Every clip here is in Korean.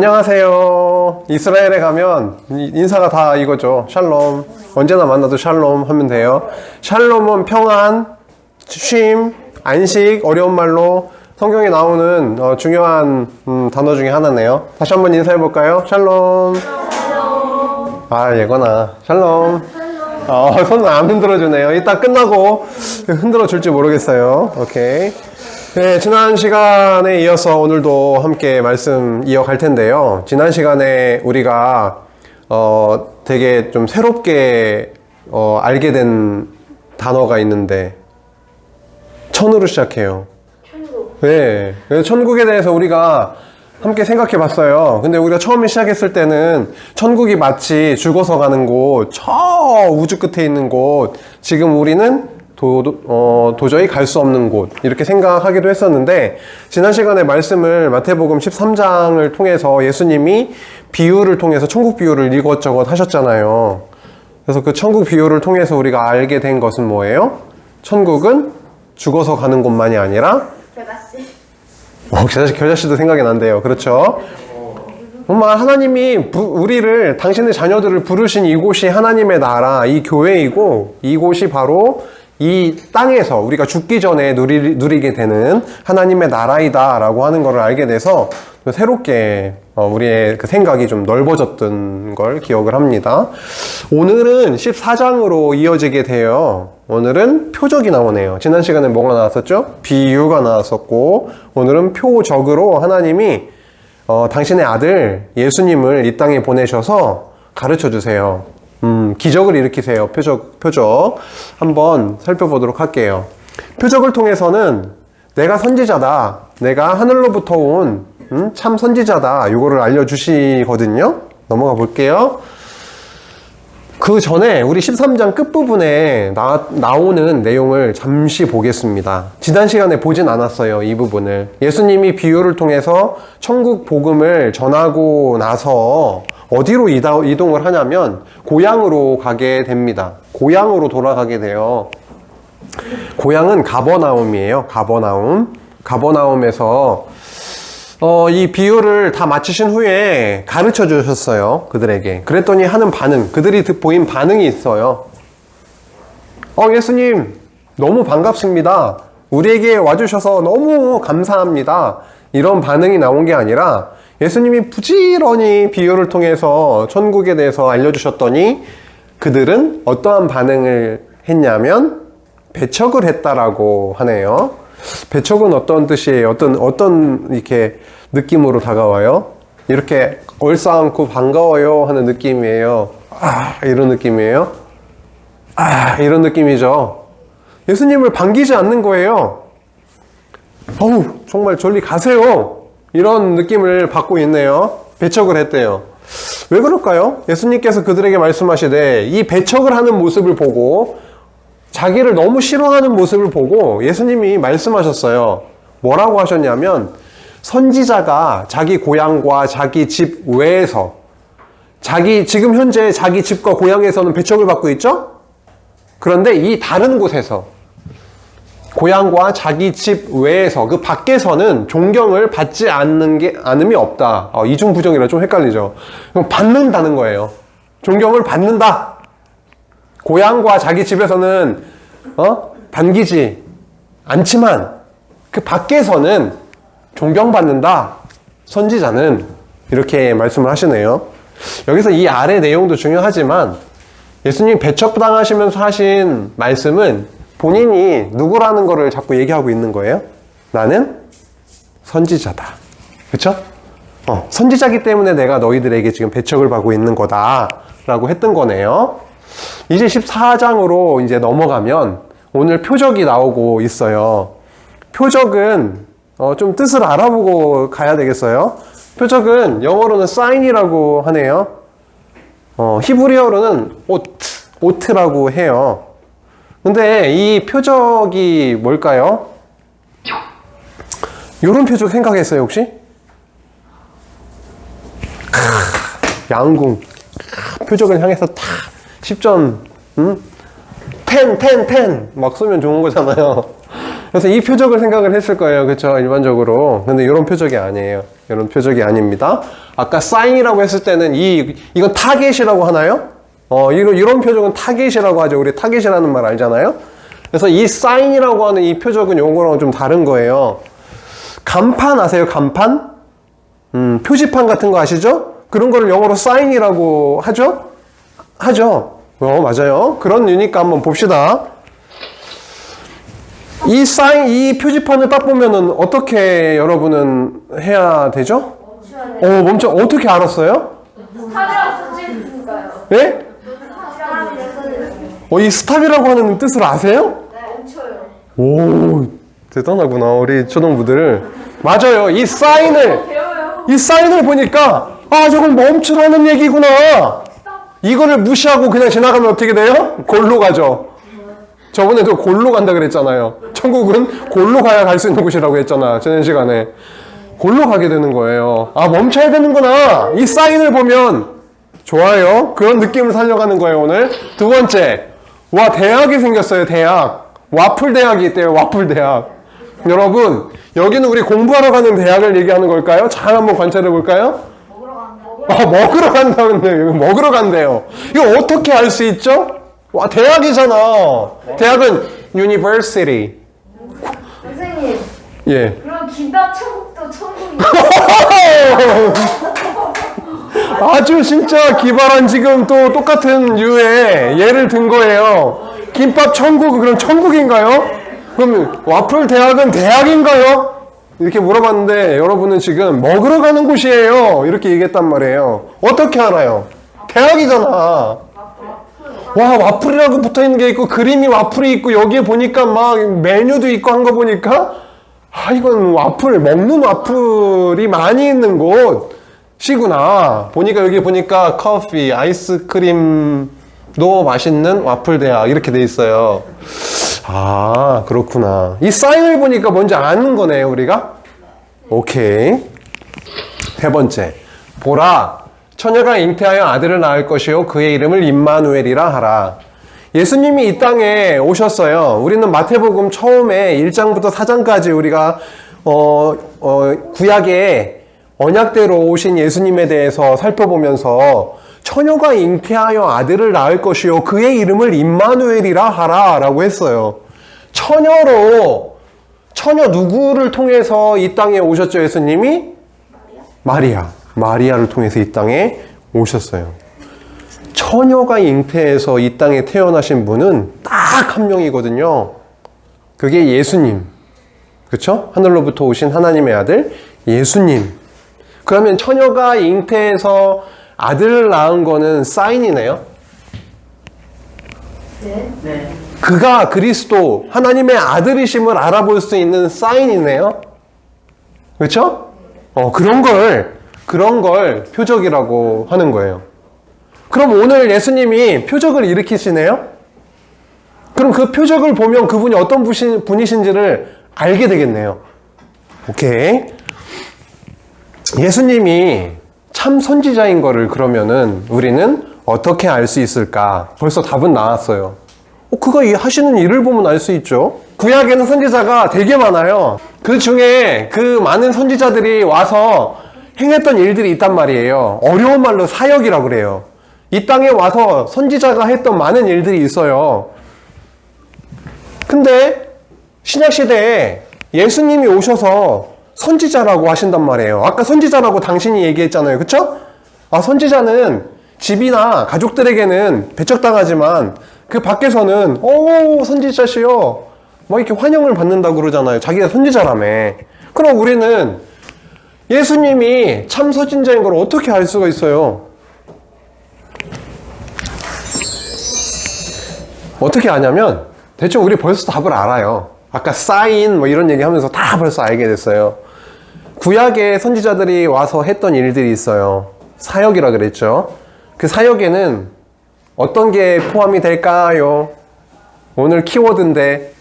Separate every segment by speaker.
Speaker 1: 안녕하세요. 이스라엘에 가면 인사가 다 이거죠. 샬롬. 언제나 만나도 샬롬 하면 돼요. 샬롬은 평안, 쉼, 안식, 어려운 말로 성경에 나오는 중요한 단어 중에 하나네요. 다시 한번 인사해 볼까요? 샬롬. 예거나. 샬롬. 손 안 흔들어 주네요. 이따 끝나고 흔들어 줄지 모르겠어요. 오케이. 네, 지난 시간에 이어서 오늘도 함께 말씀 이어갈 텐데요. 지난 시간에 우리가 되게 좀 새롭게 알게 된 단어가 있는데 천으로 시작해요. 천국. 네, 그래서 천국에 대해서 우리가 함께 생각해 봤어요. 근데 우리가 처음에 시작했을 때는 천국이 마치 죽어서 가는 곳, 저 우주 끝에 있는 곳, 지금 우리는 도저히 갈 수 없는 곳, 이렇게 생각하기도 했었는데, 지난 시간에 말씀을 마태복음 13장을 통해서 예수님이 비유를 통해서 천국 비유를 이것저것 하셨잖아요. 그래서 그 천국 비유를 통해서 우리가 알게 된 것은 뭐예요? 천국은 죽어서 가는 곳만이 아니라 겨자씨도 생각이 난대요. 그렇죠? 정말 하나님이 우리를, 당신의 자녀들을 부르신 이곳이 하나님의 나라, 이 교회이고, 이곳이 바로 이 땅에서 우리가 죽기 전에 누리게 되는 하나님의 나라이다 라고 하는 것을 알게 돼서 새롭게 우리의 그 생각이 좀 넓어졌던 걸 기억을 합니다. 오늘은 14장으로 이어지게 돼요. 오늘은 표적이 나오네요. 지난 시간에 뭐가 나왔었죠? 비유가 나왔었고, 오늘은 표적으로 하나님이 당신의 아들 예수님을 이 땅에 보내셔서 가르쳐 주세요. 기적을 일으키세요. 표적. 한번 살펴보도록 할게요. 표적을 통해서는 내가 선지자다. 내가 하늘로부터 온 참 선지자다. 이거를 알려주시거든요. 넘어가 볼게요. 그 전에 우리 13장 끝부분에 나오는 내용을 잠시 보겠습니다. 지난 시간에 보진 않았어요. 이 부분을. 예수님이 비유를 통해서 천국 복음을 전하고 나서 어디로 이동을 하냐면 고향으로 가게 됩니다. 고향으로 돌아가게 돼요. 고향은 가버나움이에요. 가버나움에서 이 비유를 다 마치신 후에 가르쳐 주셨어요. 그들에게. 그랬더니 하는 반응, 그들이 보인 반응이 있어요. 예수님 너무 반갑습니다. 우리에게 와주셔서 너무 감사합니다. 이런 반응이 나온 게 아니라 예수님이 부지런히 비유를 통해서 천국에 대해서 알려주셨더니 그들은 어떠한 반응을 했냐면 배척을 했다라고 하네요. 배척은 어떤 뜻이에요? 어떤 이렇게 느낌으로 다가와요? 이렇게 얼싸안고 반가워요 하는 느낌이에요. 이런 느낌이에요? 이런 느낌이죠. 예수님을 반기지 않는 거예요. 정말 저리 가세요. 이런 느낌을 받고 있네요. 배척을 했대요. 왜 그럴까요? 예수님께서 그들에게 말씀하시되 이 배척을 하는 모습을 보고, 자기를 너무 싫어하는 모습을 보고 예수님이 말씀하셨어요. 뭐라고 하셨냐면, 선지자가 자기 고향과 자기 집 외에서, 지금 현재 자기 집과 고향에서는 배척을 받고 있죠? 그런데 이 다른 곳에서, 고향과 자기 집 외에서, 그 밖에서는 존경을 받지 않음이 없다. 이중부정이라 좀 헷갈리죠. 받는다는 거예요. 존경을 받는다. 고향과 자기 집에서는 반기지 않지만 그 밖에서는 존경받는다. 선지자는. 이렇게 말씀을 하시네요. 여기서 이 아래 내용도 중요하지만 예수님이 배척당하시면서 하신 말씀은 본인이 누구라는 거를 자꾸 얘기하고 있는 거예요. 나는 선지자다. 그쵸? 선지자기 때문에 내가 너희들에게 지금 배척을 받고 있는 거다 라고 했던 거네요. 이제 14장으로 이제 넘어가면 오늘 표적이 나오고 있어요. 표적은 좀 뜻을 알아보고 가야 되겠어요. 표적은 영어로는 sign이라고 하네요. 히브리어로는 오트라고 해요. 근데 이 표적이 뭘까요? 요런 표적 생각했어요, 혹시? 양궁. 표적을 향해서 탁 10점, 10 막 쏘면 좋은 거잖아요. 그래서 이 표적을 생각을 했을 거예요. 그렇죠? 일반적으로. 근데 이런 표적이 아니에요. 이런 표적이 아닙니다. 아까 사인이라고 했을 때는 이건 타겟이라고 하나요? 이런 표적은 타겟이라고 하죠. 우리 타겟이라는 말 알잖아요. 그래서 이 사인이라고 하는 이 표적은 요거랑 좀 다른 거예요. 간판 아세요? 간판? 표지판 같은 거 아시죠? 그런 거를 영어로 사인이라고 하죠? 하죠. 맞아요. 그런 류니까 한번 봅시다. 이 표지판을 딱 보면은 어떻게 여러분은 해야 되죠? 멈춰. 어떻게 알았어요?
Speaker 2: 스탑이라고 써있으니까요.
Speaker 1: 예? 이 스탑이라고 하는 뜻을 아세요?
Speaker 2: 네, 멈춰요.
Speaker 1: 오, 대단하구나. 우리 초등부들. 맞아요. 이 사인을 보니까, 저건 멈추라는 얘기구나. 이거를 무시하고 그냥 지나가면 어떻게 돼요? 골로 가죠. 저번에도 골로 간다 그랬잖아요. 천국은 골로 가야 갈 수 있는 곳이라고 했잖아. 지난 시간에. 골로 가게 되는 거예요. 멈춰야 되는구나. 이 사인을 보면 좋아요. 그런 느낌을 살려가는 거예요, 오늘. 두 번째. 대학이 생겼어요, 대학. 와플 대학이 있대요, 와플 대학. 여러분, 여기는 우리 공부하러 가는 대학을 얘기하는 걸까요? 잘 한번 관찰해 볼까요? 먹으러 간다는데, 여기 먹으러 간대요. 이거 어떻게 알 수 있죠? 대학이잖아. 대학은 university.
Speaker 2: 선생님,
Speaker 1: 예.
Speaker 2: 그럼 김밥 천국도 천국이
Speaker 1: 아주 진짜 기발한 지금 또 똑같은 류의 예를 든 거예요. 김밥 천국은 그럼 천국인가요? 그럼 와플 대학은 대학인가요? 이렇게 물어봤는데 여러분은 지금 먹으러 가는 곳이에요. 이렇게 얘기했단 말이에요. 어떻게 알아요? 대학이잖아. 와플이라고 붙어있는 게 있고 그림이 와플이 있고 여기에 보니까 막 메뉴도 있고 한 거 보니까 이건 먹는 와플이 많이 있는 곳이구나. 여기 보니까 커피, 아이스크림도 맛있는 와플 대학 이렇게 돼 있어요. 그렇구나. 이 사인을 보니까 뭔지 아는 거네요, 우리가. 오케이. 세 번째. 보라, 처녀가 잉태하여 아들을 낳을 것이요 그의 이름을 임마누엘이라 하라. 예수님이 이 땅에 오셨어요. 우리는 마태복음 처음에 1장부터 4장까지 우리가 구약의 언약대로 오신 예수님에 대해서 살펴보면서 처녀가 잉태하여 아들을 낳을 것이요 그의 이름을 임마누엘이라 하라 라고 했어요. 처녀 누구를 통해서 이 땅에 오셨죠? 예수님이? 마리아를 통해서 이 땅에 오셨어요. 처녀가 잉태해서 이 땅에 태어나신 분은 딱 한 명이거든요. 그게 예수님. 그렇죠? 하늘로부터 오신 하나님의 아들 예수님. 그러면 처녀가 잉태해서 아들을 낳은 거는 사인이네요.
Speaker 2: 네.
Speaker 1: 그가 그리스도 하나님의 아들이심을 알아볼 수 있는 사인이네요. 그렇죠? 그런 걸 표적이라고 하는 거예요. 그럼 오늘 예수님이 표적을 일으키시네요? 그럼 그 표적을 보면 그분이 어떤 분이신지를 알게 되겠네요. 오케이. 예수님이 참 선지자인 거를 그러면은 우리는 어떻게 알 수 있을까? 벌써 답은 나왔어요. 그가 하시는 일을 보면 알 수 있죠. 구약에는 선지자가 되게 많아요. 그 중에 그 많은 선지자들이 와서 행했던 일들이 있단 말이에요. 어려운 말로 사역이라고 그래요. 이 땅에 와서 선지자가 했던 많은 일들이 있어요. 근데 신약시대에 예수님이 오셔서 선지자라고 하신단 말이에요. 아까 선지자라고 당신이 얘기했잖아요. 그쵸? 선지자는 집이나 가족들에게는 배척당하지만 그 밖에서는 선지자시여 막 이렇게 환영을 받는다고 그러잖아요. 자기가 선지자라며. 그럼 우리는 예수님이 참 선지자인 걸 어떻게 알 수가 있어요? 어떻게 아냐면 대충 우리 벌써 답을 알아요. 아까 사인 이런 얘기 하면서 다 벌써 알게 됐어요. 구약의 선지자들이 와서 했던 일들이 있어요. 사역이라 그랬죠. 그 사역에는 어떤 게 포함이 될까요? 오늘 키워드인데.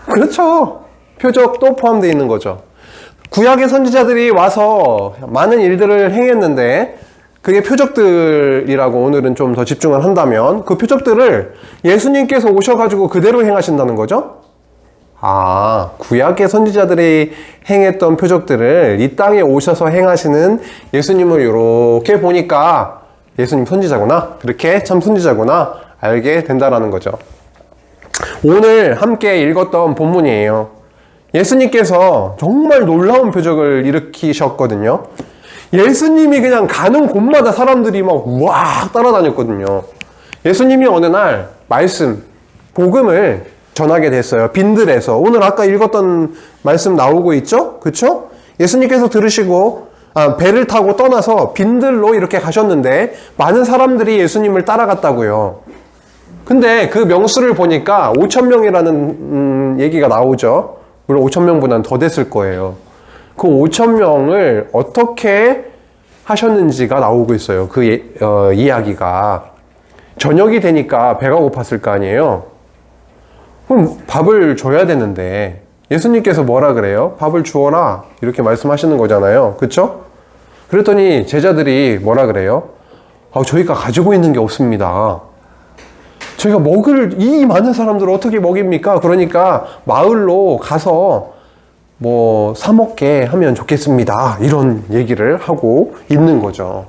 Speaker 1: 그렇죠. 표적도 포함되어 있는 거죠. 구약의 선지자들이 와서 많은 일들을 행했는데 그게 표적들이라고 오늘은 좀 더 집중을 한다면 그 표적들을 예수님께서 오셔가지고 그대로 행하신다는 거죠? 구약의 선지자들이 행했던 표적들을 이 땅에 오셔서 행하시는 예수님을 이렇게 보니까 예수님 선지자구나, 그렇게 참 선지자구나 알게 된다라는 거죠. 오늘 함께 읽었던 본문이에요. 예수님께서 정말 놀라운 표적을 일으키셨거든요. 예수님이 그냥 가는 곳마다 사람들이 막 우악 따라다녔거든요. 예수님이 어느 날 말씀, 복음을 전하게 됐어요. 빈들에서. 오늘 아까 읽었던 말씀 나오고 있죠? 그쵸? 예수님께서 들으시고 배를 타고 떠나서 빈들로 이렇게 가셨는데 많은 사람들이 예수님을 따라갔다고요. 근데 그 명수를 보니까 5,000명이라는 얘기가 나오죠. 물론 5,000명보다는 더 됐을 거예요. 그 5,000명을 어떻게 하셨는지가 나오고 있어요. 그 이야기가. 저녁이 되니까 배가 고팠을 거 아니에요. 그럼 밥을 줘야 되는데 예수님께서 뭐라 그래요? 밥을 주어라 이렇게 말씀하시는 거잖아요. 그쵸? 그랬더니 제자들이 뭐라 그래요? 저희가 가지고 있는 게 없습니다. 저희가 먹을 이 많은 사람들을 어떻게 먹입니까? 그러니까 마을로 가서 뭐 사 먹게 하면 좋겠습니다. 이런 얘기를 하고 있는 거죠.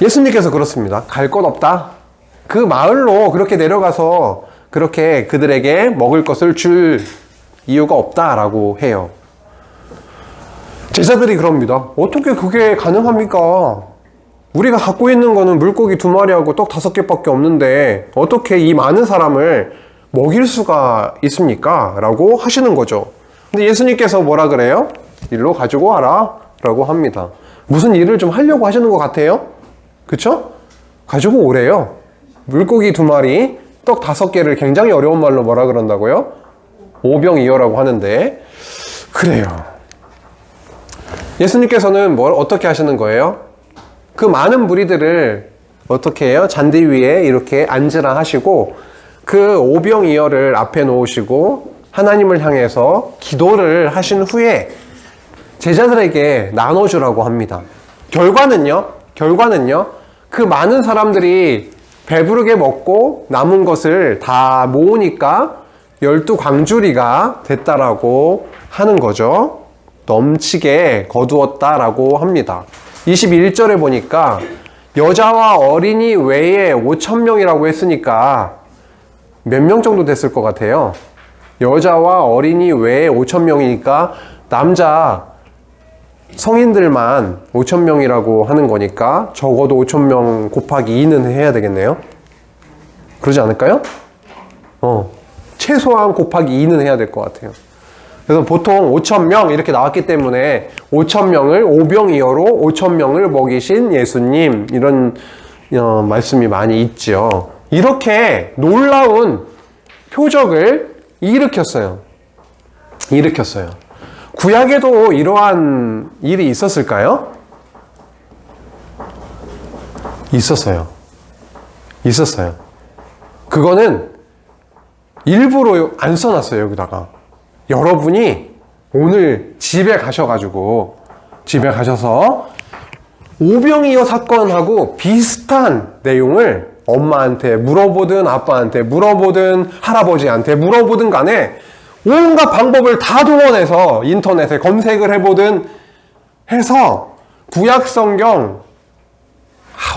Speaker 1: 예수님께서 그렇습니다. 갈 것 없다. 그 마을로 그렇게 내려가서 그렇게 그들에게 먹을 것을 줄 이유가 없다라고 해요. 제자들이 그럽니다. 어떻게 그게 가능합니까? 우리가 갖고 있는 거는 물고기 2마리하고 떡 5개밖에 없는데 어떻게 이 많은 사람을 먹일 수가 있습니까? 라고 하시는 거죠. 근데 예수님께서 뭐라 그래요? 일로 가지고 와라 라고 합니다. 무슨 일을 좀 하려고 하시는 것 같아요? 그쵸? 가지고 오래요. 물고기 2마리, 떡 5개를 굉장히 어려운 말로 뭐라 그런다고요? 오병이어라고 하는데 그래요. 예수님께서는 어떻게 하시는 거예요? 그 많은 무리들을 어떻게 해요? 잔디 위에 이렇게 앉으라 하시고 그 오병이어를 앞에 놓으시고 하나님을 향해서 기도를 하신 후에 제자들에게 나눠주라고 합니다. 결과는요? 그 많은 사람들이 배부르게 먹고 남은 것을 다 모으니까 12광주리가 됐다라고 하는 거죠. 넘치게 거두었다라고 합니다. 21절에 보니까 여자와 어린이 외에 5,000명이라고 했으니까 몇 명 정도 됐을 것 같아요? 여자와 어린이 외에 5,000명이니까 남자 성인들만 5,000명이라고 하는 거니까 적어도 5,000명 곱하기 2는 해야 되겠네요. 그러지 않을까요? 최소한 곱하기 2는 해야 될 것 같아요. 그래서 보통 5,000명 이렇게 나왔기 때문에 5,000명을 오병이어로 5,000명을 먹이신 예수님 이런 말씀이 많이 있죠. 이렇게 놀라운 표적을 일으켰어요. 구약에도 이러한 일이 있었을까요? 있었어요. 그거는 일부러 안 써놨어요, 여기다가. 여러분이 오늘 집에 가셔서 오병이어 사건하고 비슷한 내용을 엄마한테 물어보든 아빠한테 물어보든 할아버지한테 물어보든 간에 온갖 방법을 다 동원해서 인터넷에 검색을 해보든 해서 구약 성경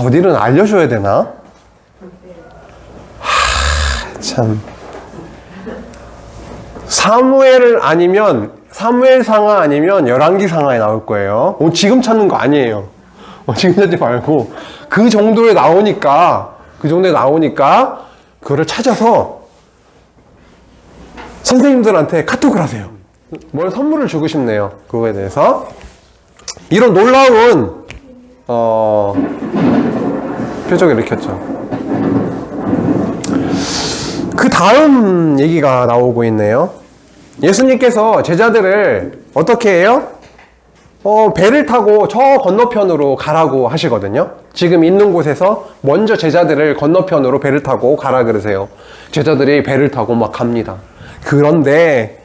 Speaker 1: 어디는 알려줘야 되나? 참 사무엘상하 아니면 열왕기상하에 나올 거예요. 지금 찾는 거 아니에요. 지금 찾지 말고 그 정도에 나오니까 그거를 찾아서 선생님들한테 카톡을 하세요. 뭘 선물을 주고 싶네요. 그거에 대해서. 이런 놀라운 표적을 일으켰죠. 그 다음 얘기가 나오고 있네요. 예수님께서 제자들을 어떻게 해요? 배를 타고 저 건너편으로 가라고 하시거든요. 지금 있는 곳에서 먼저 제자들을 건너편으로 배를 타고 가라 그러세요. 제자들이 배를 타고 막 갑니다. 그런데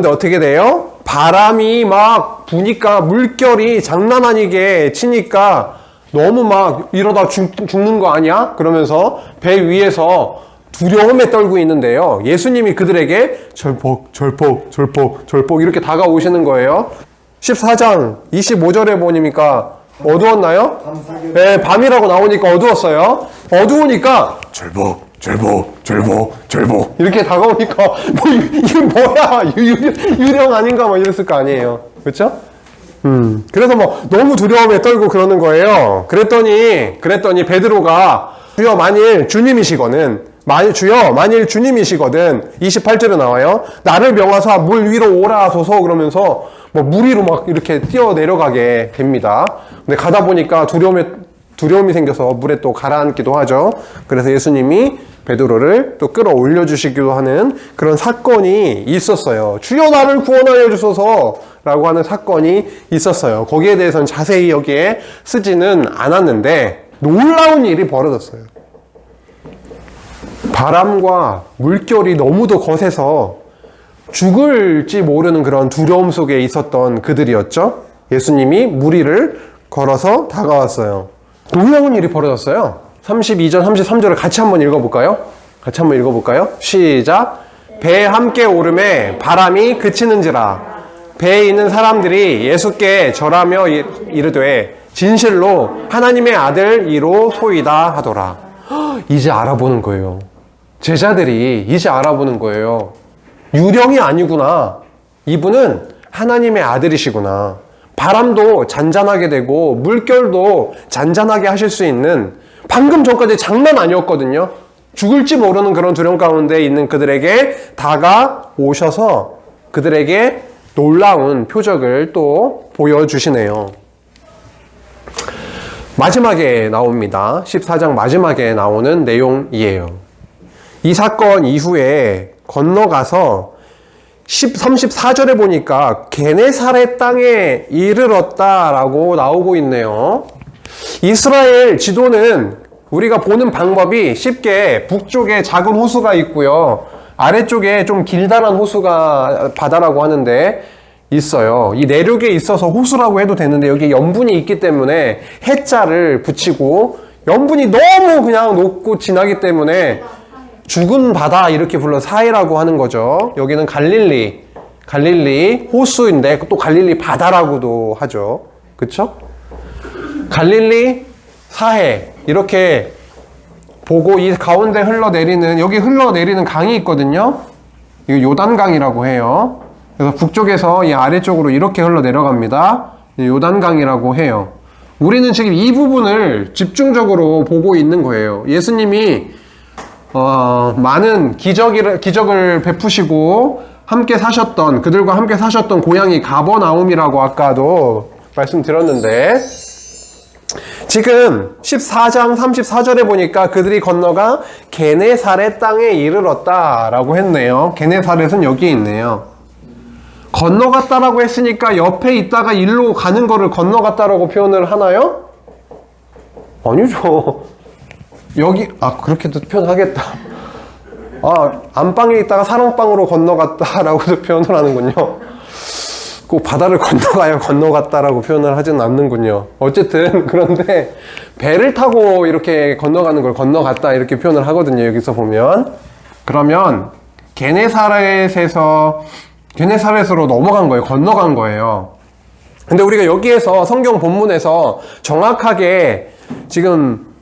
Speaker 1: 어떻게 돼요? 바람이 막 부니까 물결이 장난 아니게 치니까 너무 막 이러다 죽는 거 아니야? 그러면서 배 위에서 두려움에 떨고 있는데요. 예수님이 그들에게 절폭, 절폭, 절폭, 절폭 이렇게 다가오시는 거예요. 14장 25절에 보니까 어두웠나요? 네, 밤이라고 나오니까 어두웠어요. 어두우니까 절복, 절복, 절복, 절복 이렇게 다가오니까 뭐 이게 뭐야? 유령 아닌가 뭐 이랬을 거 아니에요. 그렇죠? 그래서 뭐 너무 두려움에 떨고 그러는 거예요. 그랬더니 베드로가 주여 만일 주님이시거든 28절에 나와요. 나를 명하사 물 위로 오라 하소서 그러면서 뭐 물 위로 막 이렇게 뛰어 내려가게 됩니다. 근데 가다 보니까 두려움이 생겨서 물에 또 가라앉기도 하죠. 그래서 예수님이 베드로를 또 끌어올려 주시기도 하는 그런 사건이 있었어요. 주여 나를 구원하여 주소서 라고 하는 사건이 있었어요. 거기에 대해서는 자세히 여기에 쓰지는 않았는데 놀라운 일이 벌어졌어요. 바람과 물결이 너무도 거세서 죽을지 모르는 그런 두려움 속에 있었던 그들이었죠. 예수님이 물 위를 걸어서 다가왔어요. 놀라운 일이 벌어졌어요. 32절, 33절을 같이 한번 읽어볼까요? 시작. 배에 함께 오름에 바람이 그치는지라. 배에 있는 사람들이 예수께 절하며 이르되 진실로 하나님의 아들 이로 소이다 하더라. 이제 알아보는 거예요. 제자들이 이제 알아보는 거예요. 유령이 아니구나. 이분은 하나님의 아들이시구나. 바람도 잔잔하게 되고 물결도 잔잔하게 하실 수 있는, 방금 전까지 장난 아니었거든요. 죽을지 모르는 그런 두려움 가운데 있는 그들에게 다가오셔서 그들에게 놀라운 표적을 또 보여주시네요. 마지막에 나옵니다. 14장 마지막에 나오는 내용이에요. 이 사건 이후에 건너가서 34절에 보니까 게네사렛 땅에 이르렀다라고 나오고 있네요. 이스라엘 지도는 우리가 보는 방법이 쉽게 북쪽에 작은 호수가 있고요. 아래쪽에 좀 길다란 호수가 바다라고 하는데 있어요. 이 내륙에 있어서 호수라고 해도 되는데 여기 염분이 있기 때문에 해자를 붙이고 염분이 너무 그냥 높고 진하기 때문에 죽은 바다 이렇게 불러 사해라고 하는 거죠. 여기는 갈릴리 호수인데 또 갈릴리 바다라고도 하죠. 그쵸? 갈릴리 사해 이렇게 보고 이 가운데 여기 흘러내리는 강이 있거든요. 이거 요단강이라고 해요. 그래서 북쪽에서 이 아래쪽으로 이렇게 흘러내려갑니다. 요단강이라고 해요. 우리는 지금 이 부분을 집중적으로 보고 있는 거예요. 예수님이 많은 기적을 베푸시고 그들과 함께 사셨던 고향이 가버나움이라고 아까도 말씀드렸는데, 지금 14장 34절에 보니까 그들이 건너가 게네사렛 땅에 이르렀다라고 했네요. 게네사렛은 여기에 있네요. 건너갔다라고 했으니까 옆에 있다가 일로 가는 거를 건너갔다라고 표현을 하나요? 아니죠. 그렇게도 표현하겠다. 안방에 있다가 사랑방으로 건너갔다라고도 표현을 하는군요. 꼭 바다를 건너갔다라고 표현을 하지는 않는군요. 어쨌든 그런데 배를 타고 이렇게 건너가는 걸 건너갔다 이렇게 표현을 하거든요. 여기서 보면. 그러면 게네사렛으로 넘어간 거예요. 건너간 거예요. 근데 우리가 여기에서 성경 본문에서 정확하게 지금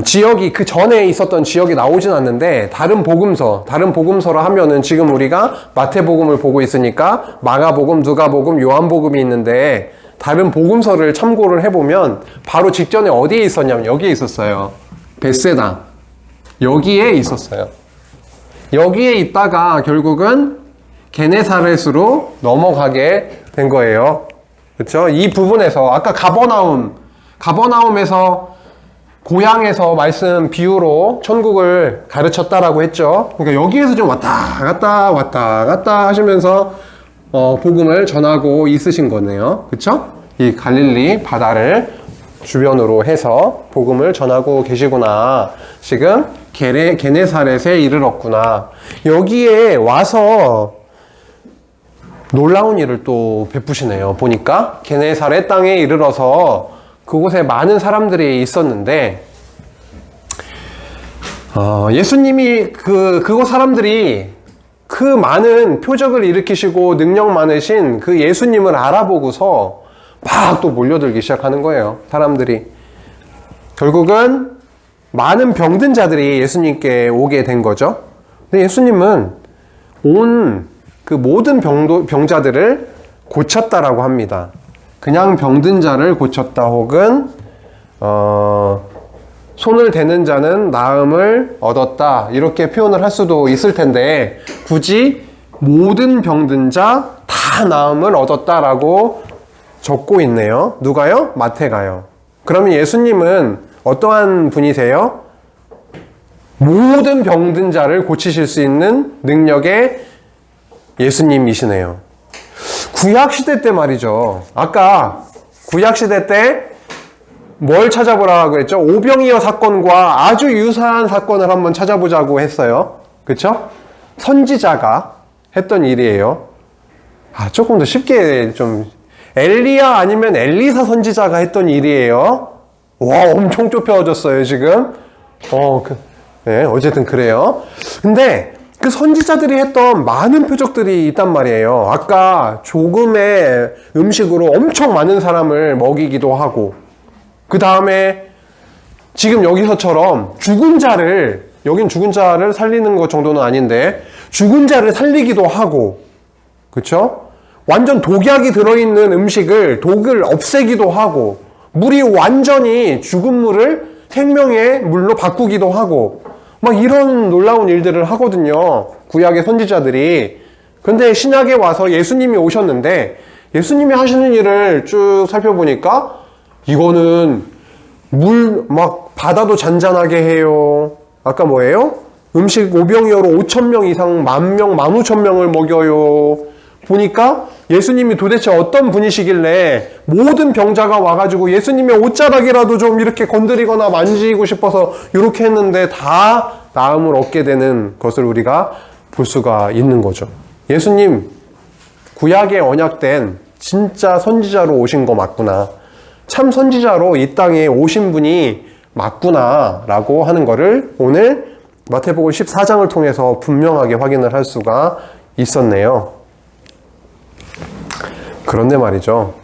Speaker 1: 지역이 그 전에 있었던 지역이 나오진 않는데 다른 복음서로 하면은 지금 우리가 마태복음을 보고 있으니까 마가복음, 누가복음, 요한복음이 있는데 다른 복음서를 참고를 해보면 바로 직전에 어디에 있었냐면 여기에 있었어요. 벳세다. 여기에 있었어요. 여기에 있다가 결국은 게네사렛으로 넘어가게 된 거예요. 그렇죠? 이 부분에서 아까 가버나움에서 고향에서 말씀 비유로 천국을 가르쳤다라고 했죠. 그러니까 여기에서 좀 왔다 갔다 하시면서 복음을 전하고 있으신 거네요. 그렇죠? 이 갈릴리 바다를 주변으로 해서 복음을 전하고 계시구나. 지금 게네사렛에 이르렀구나. 여기에 와서 놀라운 일을 또 베푸시네요. 보니까 게네사렛 땅에 이르러서 그곳에 많은 사람들이 있었는데 예수님이 그곳 사람들이 그 많은 표적을 일으키시고 능력 많으신 그 예수님을 알아보고서 막 또 몰려들기 시작하는 거예요. 사람들이. 결국은 많은 병든 자들이 예수님께 오게 된 거죠. 근데 예수님은 온 그 모든 병자들을 고쳤다라고 합니다. 그냥 병든 자를 고쳤다 혹은 손을 대는 자는 나음을 얻었다 이렇게 표현을 할 수도 있을 텐데 굳이 모든 병든 자 다 나음을 얻었다라고 적고 있네요. 누가요? 마태가요. 그러면 예수님은 어떠한 분이세요? 모든 병든 자를 고치실 수 있는 능력의 예수님이시네요. 구약시대 때 말이죠. 아까 구약시대 때 뭘 찾아보라고 했죠? 오병이어 사건과 아주 유사한 사건을 한번 찾아보자고 했어요. 그쵸? 선지자가 했던 일이에요. 조금 더 쉽게 좀 엘리야 아니면 엘리사 선지자가 했던 일이에요. 와, 엄청 좁혀졌어요, 지금. 네, 어쨌든 그래요. 근데 그 선지자들이 했던 많은 표적들이 있단 말이에요. 아까 조금의 음식으로 엄청 많은 사람을 먹이기도 하고, 그 다음에 지금 여기서처럼 죽은 자를, 여긴 죽은 자를 살리는 것 정도는 아닌데, 죽은 자를 살리기도 하고, 그쵸? 완전 독약이 들어있는 음식을 독을 없애기도 하고, 물이 완전히 죽은 물을 생명의 물로 바꾸기도 하고, 막 이런 놀라운 일들을 하거든요. 구약의 선지자들이. 근데 신약에 와서 예수님이 오셨는데 예수님이 하시는 일을 쭉 살펴보니까 이거는 물 막 바다도 잔잔하게 해요. 아까 뭐예요? 음식 오병이어로 5,000명 이상 10,000명, 15,000명을 먹여요. 보니까 예수님이 도대체 어떤 분이시길래 모든 병자가 와가지고 예수님의 옷자락이라도 좀 이렇게 건드리거나 만지고 싶어서 이렇게 했는데 다 나음을 얻게 되는 것을 우리가 볼 수가 있는 거죠. 예수님 구약에 언약된 진짜 선지자로 오신 거 맞구나. 참 선지자로 이 땅에 오신 분이 맞구나 라고 하는 거를 오늘 마태복음 14장을 통해서 분명하게 확인을 할 수가 있었네요. 그런데 말이죠.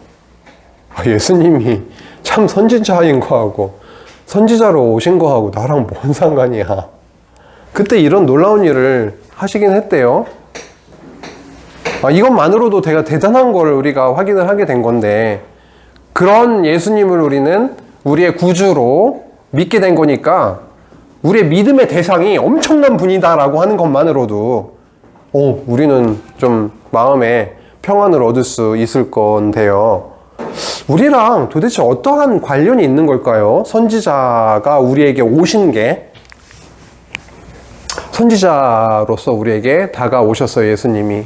Speaker 1: 예수님이 참 선지자인 거하고 선지자로 오신 거하고 나랑 뭔 상관이야. 그때 이런 놀라운 일을 하시긴 했대요. 이것만으로도 되게 대단한 걸 우리가 확인을 하게 된 건데 그런 예수님을 우리는 우리의 구주로 믿게 된 거니까 우리의 믿음의 대상이 엄청난 분이다라고 하는 것만으로도 우리는 좀 마음에 평안을 얻을 수 있을 건데요. 우리랑 도대체 어떠한 관련이 있는 걸까요? 선지자가 우리에게 오신 게 선지자로서 우리에게 다가오셨어요. 예수님이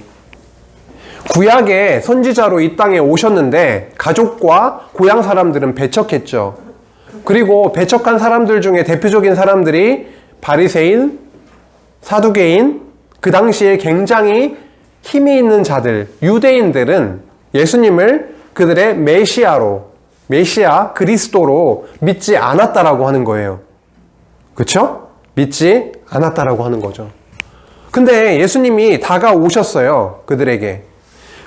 Speaker 1: 구약에 선지자로 이 땅에 오셨는데 가족과 고향 사람들은 배척했죠. 그리고 배척한 사람들 중에 대표적인 사람들이 바리새인, 사두개인, 그 당시에 굉장히 힘이 있는 자들, 유대인들은 예수님을 그들의 메시아, 그리스도로 믿지 않았다라고 하는 거예요. 그쵸? 믿지 않았다라고 하는 거죠. 근데 예수님이 다가오셨어요. 그들에게.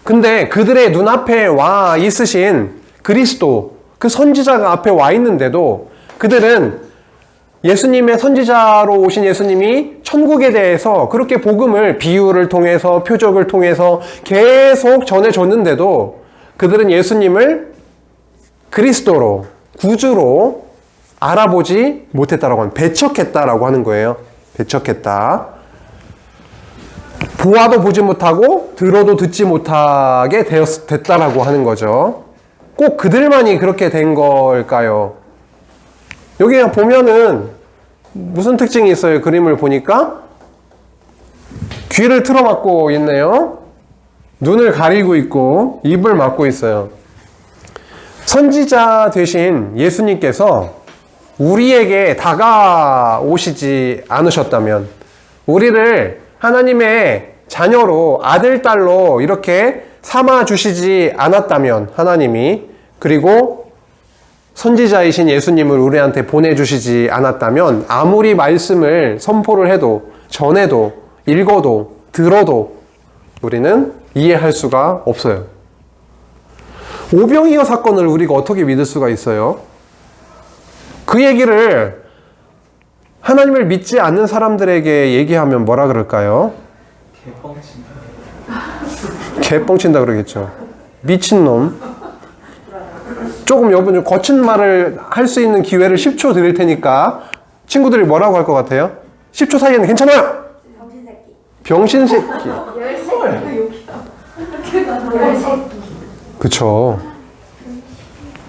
Speaker 1: 근데 그들의 눈앞에 와 있으신 그리스도, 그 선지자가 앞에 와 있는데도 그들은 예수님의 선지자로 오신 예수님이 천국에 대해서 그렇게 복음을 비유를 통해서 표적을 통해서 계속 전해줬는데도 그들은 예수님을 그리스도로 구주로 알아보지 못했다라고 하는, 배척했다라고 하는 거예요. 배척했다. 보아도 보지 못하고 들어도 듣지 못하게 됐다라고 하는 거죠. 꼭 그들만이 그렇게 된 걸까요? 여기 보면은 무슨 특징이 있어요? 그림을 보니까 귀를 틀어막고 있네요. 눈을 가리고 있고 입을 막고 있어요. 선지자 되신 예수님께서 우리에게 다가오시지 않으셨다면, 우리를 하나님의 자녀로, 아들, 딸로 이렇게 삼아 주시지 않았다면, 하나님이, 그리고 선지자이신 예수님을 우리한테 보내주시지 않았다면 아무리 말씀을 선포를 해도 전해도 읽어도 들어도 우리는 이해할 수가 없어요. 오병이어 사건을 우리가 어떻게 믿을 수가 있어요? 그 얘기를 하나님을 믿지 않는 사람들에게 얘기하면 뭐라 그럴까요? 개뻥친다 그러겠죠. 미친놈. 조금 여러분 좀 거친 말을 할 수 있는 기회를 10초 드릴 테니까 친구들이 뭐라고 할 것 같아요? 10초 사이에는 괜찮아요. 병신새끼. 그쵸.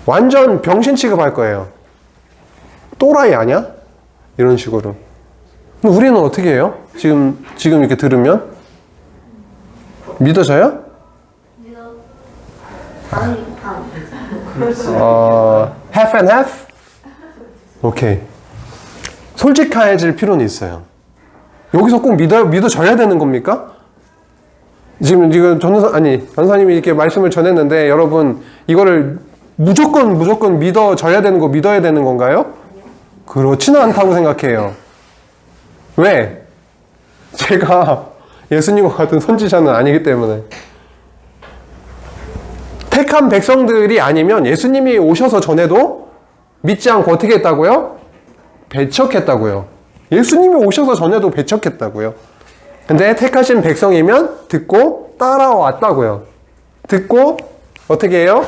Speaker 1: 완전 병신 취급할 거예요. 또라이 아니야? 이런 식으로. 그럼 우리는 어떻게 해요? 지금 이렇게 들으면? 믿어져요? half and half? 오케이. 솔직해질 필요는 있어요. 여기서 꼭 믿어져야 되는 겁니까? 지금 전사님이 이렇게 말씀을 전했는데 여러분 이거를 무조건 믿어져야 되는 거 믿어야 되는 건가요? 그렇지는 않다고 생각해요. 왜? 제가 예수님과 같은 선지자는 아니기 때문에. 택한 백성들이 아니면 예수님이 오셔서 전에도 믿지 않고 어떻게 했다고요? 배척했다고요. 예수님이 오셔서 전에도 배척했다고요. 근데 택하신 백성이면 듣고 따라왔다고요. 듣고 어떻게 해요?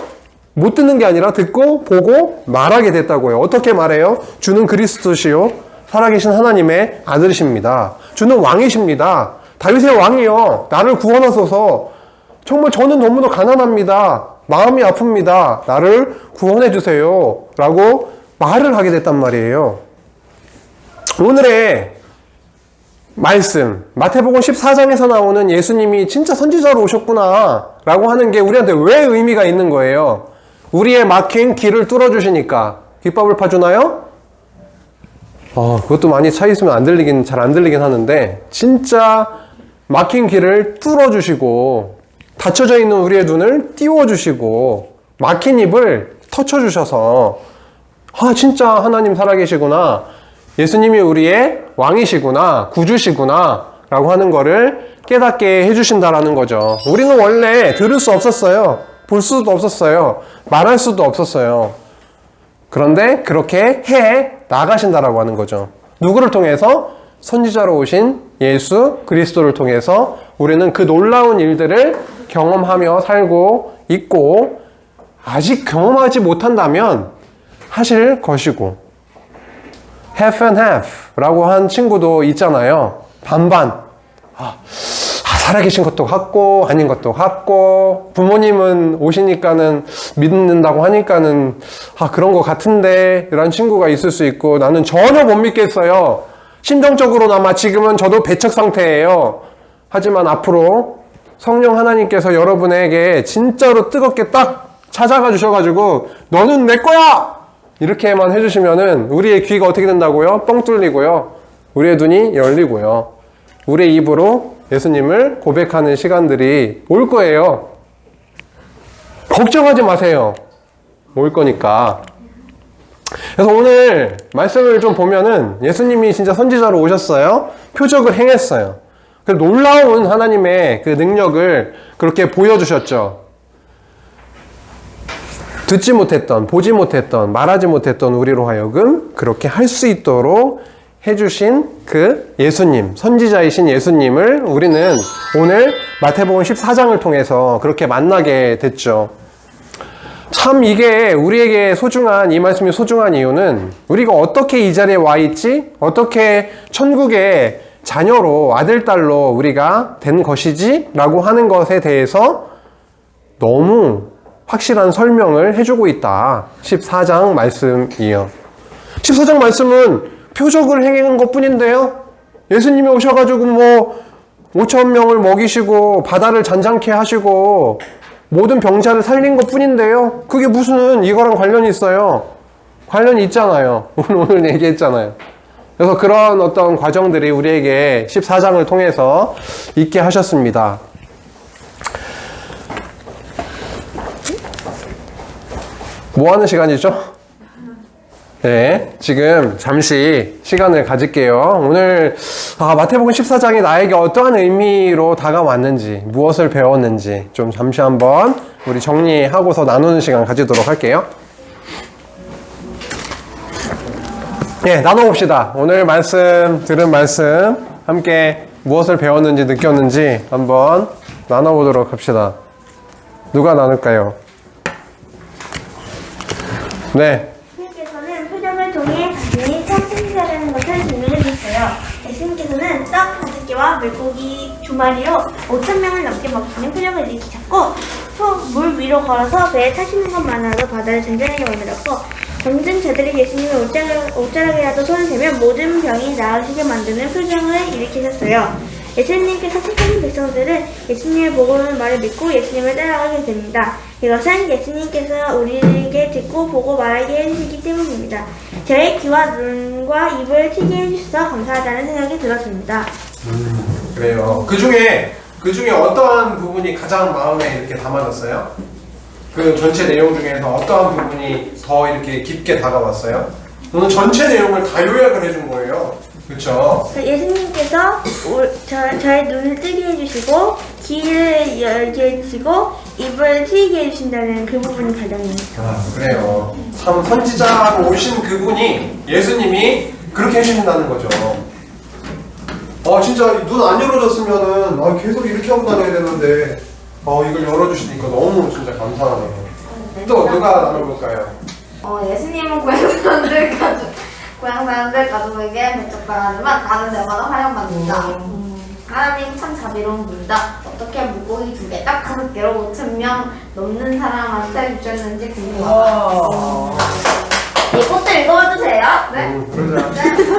Speaker 1: 못 듣는 게 아니라 듣고 보고 말하게 됐다고요. 어떻게 말해요? 주는 그리스도시요 살아계신 하나님의 아들이십니다. 주는 왕이십니다. 다윗의 왕이요 나를 구원하소서. 정말 저는 너무나 가난합니다. 마음이 아픕니다. 나를 구원해 주세요. 라고 말을 하게 됐단 말이에요. 오늘의 말씀, 마태복음 14장에서 나오는 예수님이 진짜 선지자로 오셨구나 라고 하는 게 우리한테 왜 의미가 있는 거예요? 우리의 막힌 길을 뚫어주시니까. 귓밥을 파주나요? 그것도 많이 차 있으면 잘 안 들리긴 하는데 진짜 막힌 길을 뚫어주시고 닫혀져 있는 우리의 눈을 띄워주시고 막힌 입을 터쳐주셔서 진짜 하나님 살아계시구나. 예수님이 우리의 왕이시구나, 구주시구나 라고 하는 거를 깨닫게 해주신다라는 거죠. 우리는 원래 들을 수 없었어요. 볼 수도 없었어요. 말할 수도 없었어요. 그런데 그렇게 해 나가신다라고 하는 거죠. 누구를 통해서? 선지자로 오신 예수 그리스도를 통해서 우리는 그 놀라운 일들을 경험하며 살고 있고 아직 경험하지 못한다면 하실 것이고 half and half 라고 한 친구도 있잖아요. 반반. 살아계신 것도 같고 아닌 것도 같고 부모님은 오시니까는 믿는다고 하니까는 그런 것 같은데 이런 친구가 있을 수 있고 나는 전혀 못 믿겠어요. 심정적으로나마 지금은 저도 배척 상태예요. 하지만 앞으로 성령 하나님께서 여러분에게 진짜로 뜨겁게 딱 찾아가 주셔가지고 너는 내 거야! 이렇게만 해주시면은 우리의 귀가 어떻게 된다고요? 뻥 뚫리고요. 우리의 눈이 열리고요. 우리의 입으로 예수님을 고백하는 시간들이 올 거예요. 걱정하지 마세요. 올 거니까. 그래서 오늘 말씀을 좀 보면은 예수님이 진짜 선지자로 오셨어요. 표적을 행했어요. 그래서 놀라운 하나님의 그 능력을 그렇게 보여주셨죠. 듣지 못했던, 보지 못했던, 말하지 못했던 우리로 하여금 그렇게 할 수 있도록 해주신 그 예수님, 선지자이신 예수님을 우리는 오늘 마태복음 14장을 통해서 그렇게 만나게 됐죠. 참 이게 우리에게 소중한, 이 말씀이 소중한 이유는 우리가 어떻게 이 자리에 와 있지? 어떻게 천국의 자녀로, 아들, 딸로 우리가 된 것이지? 라고 하는 것에 대해서 너무 확실한 설명을 해주고 있다. 14장 말씀이요. 14장 말씀은 표적을 행하는 것 뿐인데요. 예수님이 오셔가지고 5,000명을 먹이시고 바다를 잔잔케 하시고 모든 병자를 살린 것 뿐인데요. 그게 무슨 이거랑 관련이 있어요? 관련이 있잖아요. 오늘 얘기했잖아요. 그래서 그런 어떤 과정들이 우리에게 14장을 통해서 있게 하셨습니다. 뭐 하는 시간이죠? 네, 지금 잠시 시간을 가질게요. 오늘 마태복음 14장이 나에게 어떠한 의미로 다가왔는지, 무엇을 배웠는지 좀 잠시 한번 우리 정리하고서 나누는 시간 가지도록 할게요. 네, 나눠봅시다. 오늘 들은 말씀 함께 무엇을 배웠는지 느꼈는지 한번 나눠보도록 합시다. 누가 나눌까요? 네.
Speaker 3: 예수님께서는 표적을 통해 자신이 참 승리자라는 것을 증명해 주셨어요. 예수님께서는 떡 5개와 물고기 2마리로 5,000명을 넘게 먹히는 표적을 일으키셨고, 물 위로 걸어서 배에 타시는 것만으로도 바다를 전전하게 만들었고, 병든 자들이 예수님의 옷자락이라도 손을 대면 모든 병이 나으시게 만드는 표적을 일으키셨어요. 예수님께서 택하신 백성들은 예수님의 보고하는 말을 믿고 예수님을 따라가게 됩니다. 이것은 예수님께서 우리에게 듣고 보고 말하게 해주시기 때문입니다. 저의 귀와 눈과 입을 트게 해주셔서 감사하다는 생각이 들었습니다.
Speaker 1: 그래요. 그 중에 어떠한 부분이 가장 마음에 이렇게 담아졌어요? 그 전체 내용 중에서 어떠한 부분이 더 이렇게 깊게 다가왔어요? 오늘 전체 내용을 다 요약을 해준 거예요. 그렇죠?
Speaker 3: 예수님께서 저의 눈을 뜨게 해주시고 귀를 열게 해주시고 입을 트이게 해주신다는 그 부분이 가장
Speaker 1: 그래요. 참 선지자로 오신 그분이 예수님이 그렇게 해주신다는 거죠. 진짜 눈 안 열어줬으면은 계속 이렇게 하고 다녀야 되는데 이걸 열어주시니까 너무 진짜 감사하네요. 또 누가 나눠볼까요?
Speaker 2: 예수님은 고향 사람들 가족에게 배척당하지만 다른 데마다 활용받는다. 하나님 참 자비로운 분이다. 어떻게 물고기 2개, 딱 5개로 5,000명 넘는 사람한테 주셨는지 궁금하다. 이것도 읽어주세요. 네.
Speaker 1: 그러자.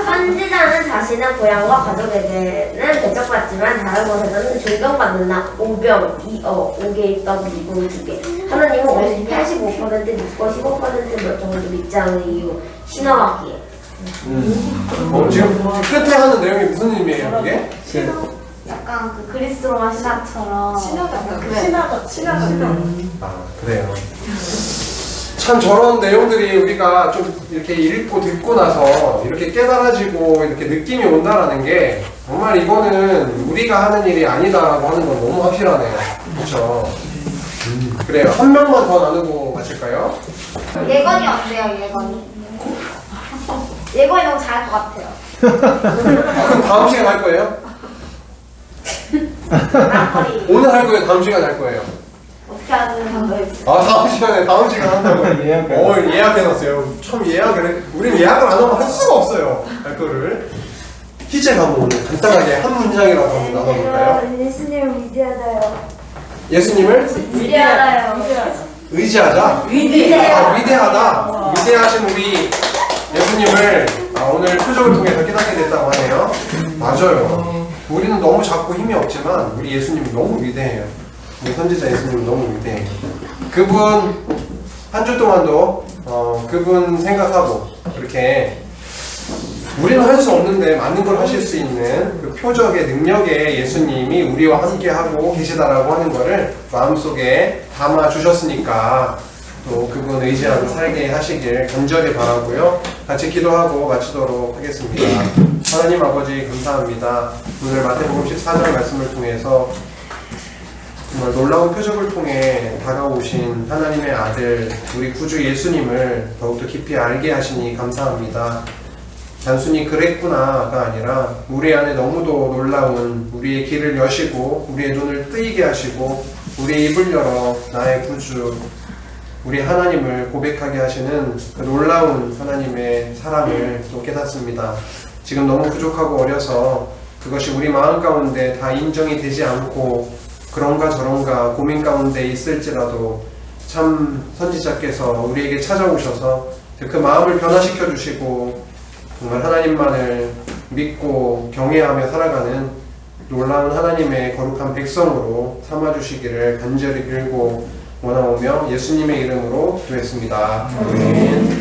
Speaker 4: 선지자는 자신의 고향과 가족에게는 배척받지만 다른 곳에서는 존경받는다. 오병, 이어, 5개의 떡, 물고기 2개. 하나님은 85% 믿고 15% 몇 정도 믿지 않는 이유. 신어왔기에.
Speaker 1: 지금 끝에 하는 내용이 무슨 의미예요, 그게?
Speaker 2: 약간 그 그리스 로마 신화처럼
Speaker 1: 그래요. 참 저런 내용들이 우리가 좀 이렇게 읽고 듣고 나서 이렇게 깨달아지고 이렇게 느낌이 온다라는 게 정말 이거는 우리가 하는 일이 아니다라고 하는 건 너무 확실하네요. 그렇죠? 그래요. 한 명만 더 나누고 마실까요?
Speaker 2: 예건이 어때요, 예건이? 예건이 너무 잘할 것 같아요.
Speaker 1: 그럼 다음 시간 할 거예요? 오늘 할 거예요? 다음 시간 할 거예요?
Speaker 2: 어떻게 하는 방법이 있어요?
Speaker 1: 다음 시간 한다고요? 예약해놨어요. 참 우리는 예약을 안 하면 할 수가 없어요. 할 거를. 희재 가면 오늘 간단하게 한 문장이라도 한번 나눠볼까요?
Speaker 3: 예수님은 위대하다요.
Speaker 1: 예수님을
Speaker 2: 위대하다요.
Speaker 1: 의지하자. 위대하다. 위대하신 우리 예수님을 오늘 표적을 통해서 깨닫게 됐다고 하네요. 맞아요. 우리는 너무 작고 힘이 없지만 우리 예수님이 너무 위대해요. 우리 선지자 예수님이 너무 위대해요. 그분 한 주 동안도 그분 생각하고 이렇게 우리는 할 수 없는데 많은 걸 하실 수 있는 그 표적의 능력의 예수님이 우리와 함께하고 계시다라고 하는 거를 마음속에 담아 주셨으니까 또 그분 의지하고 살게 하시길 간절히 바라고요. 같이 기도하고 마치도록 하겠습니다. 하나님 아버지 감사합니다. 오늘 마태복음 14장 말씀을 통해서 정말 놀라운 표적을 통해 다가오신 하나님의 아들 우리 구주 예수님을 더욱더 깊이 알게 하시니 감사합니다. 단순히 그랬구나가 아니라 우리 안에 너무도 놀라운 우리의 길을 여시고 우리의 눈을 뜨이게 하시고 우리의 입을 열어 나의 구주 우리 하나님을 고백하게 하시는 그 놀라운 하나님의 사랑을 또 깨닫습니다. 지금 너무 부족하고 어려서 그것이 우리 마음 가운데 다 인정이 되지 않고 그런가 저런가 고민 가운데 있을지라도 참 선지자께서 우리에게 찾아오셔서 그 마음을 변화시켜 주시고 정말 하나님만을 믿고 경외하며 살아가는 놀라운 하나님의 거룩한 백성으로 삼아주시기를 간절히 빌고 원하오며 예수님의 이름으로 기도했습니다. 아멘.